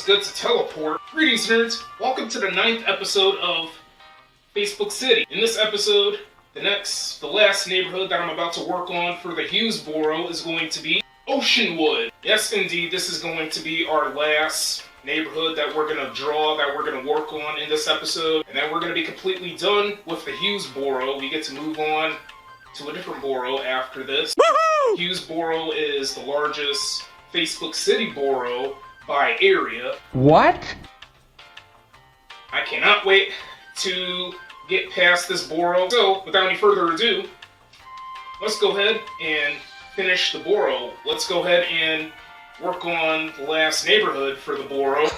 feels good to teleport. Greetings, nerds. Welcome to the 9th episode of Facebook City. In this episode, the last neighborhood that I'm about to work on for the Hughes Borough is going to be Oceanwood. Yes, indeed, this is going to be our last neighborhood that we're going to draw, that we're going to work on in this episode. And then we're going to be completely done with the Hughes Borough. We get to move on to a different borough after this. Woohoo! Hughes Borough is the largest Facebook City borough by area. What? I cannot wait to get past this borough. So, without any further ado, let's go ahead and finish the borough. Let's go ahead and work on the last neighborhood for the borough.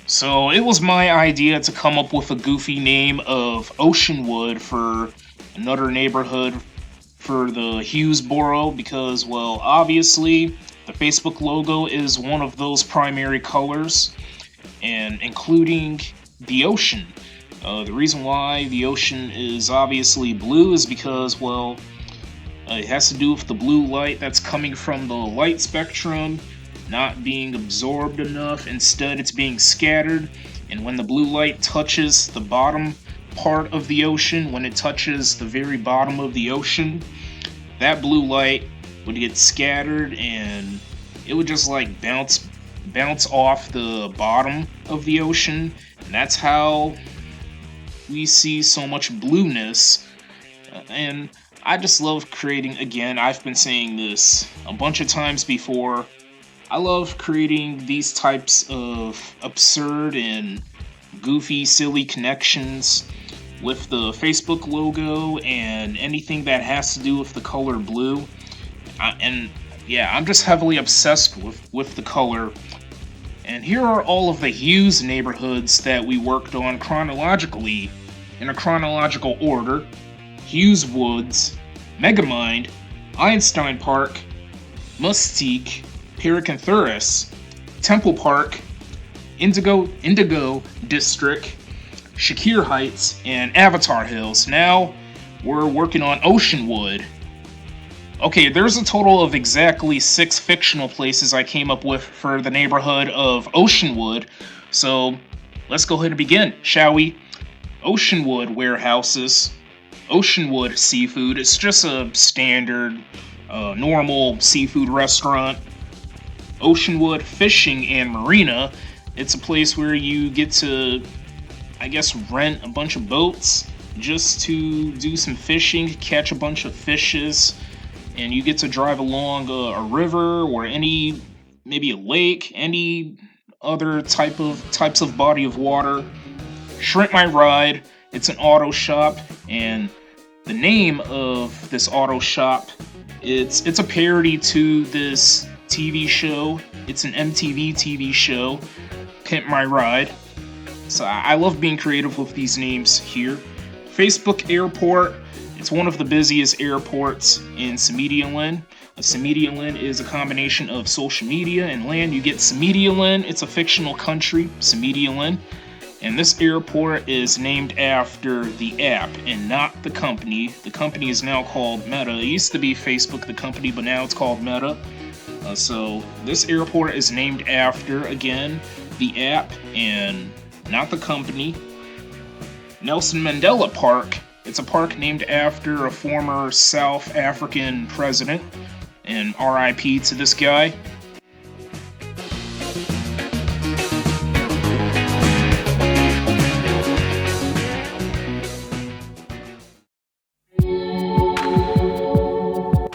So it was my idea to come up with a goofy name of Oceanwood for another neighborhood for the Hughes Borough because, well, obviously the Facebook logo is one of those primary colors, and including the ocean. The reason why the ocean is obviously blue is because, well, it has to do with the blue light that's coming from the light spectrum not being absorbed enough. Instead, it's being scattered, and when the blue light touches the bottom part of the ocean, when it touches the very bottom of the ocean, that blue light would get scattered and it would just like bounce off the bottom of the ocean, and that's how we see so much blueness. And I just love creating, again, I've been saying this a bunch of times before, I love creating these types of absurd and goofy, silly connections with the Facebook logo and anything that has to do with the color blue. And yeah, I'm just heavily obsessed with the color. And here are all of the Hughes neighborhoods that we worked on chronologically, in a chronological order: Hughes Woods, Megamind, Einstein Park, Mustique, Paracanthurus, Temple Park, Indigo District, Shakir Heights, and Avatar Hills. Now we're working on Oceanwood. Okay, there's a total of exactly 6 fictional places I came up with for the neighborhood of Oceanwood. So let's go ahead and begin, shall we? Oceanwood warehouses, Oceanwood seafood. It's just a standard, normal seafood restaurant. Oceanwood Fishing and Marina. It's a place where you get to, I guess, rent a bunch of boats just to do some fishing, catch a bunch of fishes, and you get to drive along a river or maybe a lake, any other types of body of water. Shrimp My Ride. It's an auto shop, and the name of this auto shop, it's a parody to this TV show. It's an MTV TV show, Pimp My Ride. So I love being creative with these names here. Facebook Airport. It's one of the busiest airports in Samedialand. Samedialand is a combination of social media and land. You get Samedialand. It's a fictional country, Samedialand. And this airport is named after the app and not the company. The company is now called Meta. It used to be Facebook, the company, but now it's called Meta. So this airport is named after, again, the app and not the company. Nelson Mandela Park. It's a park named after a former South African president, and RIP to this guy.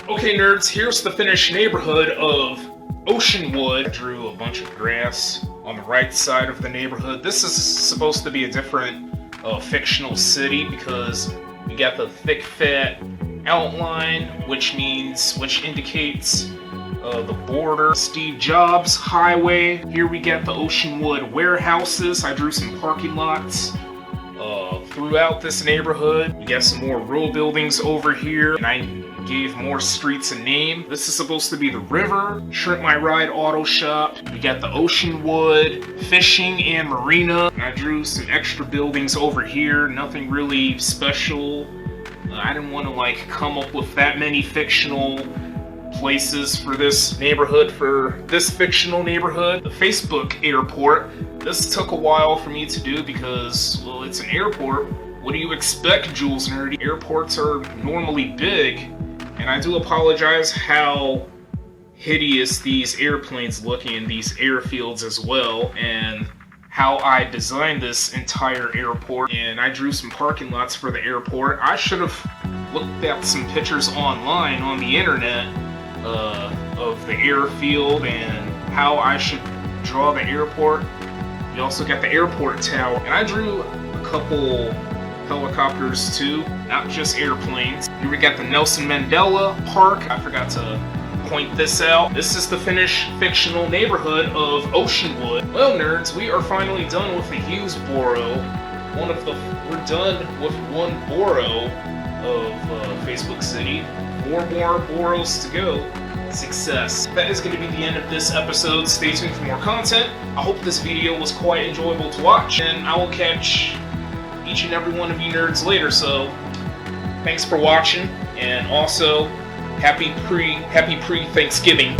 Okay, nerds, here's the finished neighborhood of Oceanwood. I drew a bunch of grass on the right side of the neighborhood. This is supposed to be a different fictional city because we got the thick, fat outline, which indicates the border. Steve Jobs Highway. Here we got the Oceanwood warehouses. I drew some parking lots throughout this neighborhood. We got some more row buildings over here, and I gave more streets a name. This is supposed to be the river. Shrimp My Ride auto shop. We got the Oceanwood Fishing and Marina. And I drew some extra buildings over here, nothing really special. I didn't want to like come up with that many fictional places for this neighborhood, for this fictional neighborhood. The Facebook airport, this took a while for me to do because, well, it's an airport. What do you expect, Jules Nerdy? Airports are normally big, and I do apologize how hideous these airplanes look in these airfields as well, and how I designed this entire airport. And I drew some parking lots for the airport. I should have looked at some pictures online on the internet of the airfield and how I should draw the airport. You also got the airport tower, and I drew a couple helicopters too, not just airplanes. Here we got the Nelson Mandela Park. I forgot to point this out. This is the finished fictional neighborhood of Oceanwood. Well, nerds, we are finally done with the Hughes Borough. We're done with one borough of Facebook City. 4 more boroughs to go. Success. That is going to be the end of this episode. Stay tuned for more content. I hope this video was quite enjoyable to watch, and I will catch each and every one of you nerds later. So, thanks for watching, and also happy pre-Thanksgiving.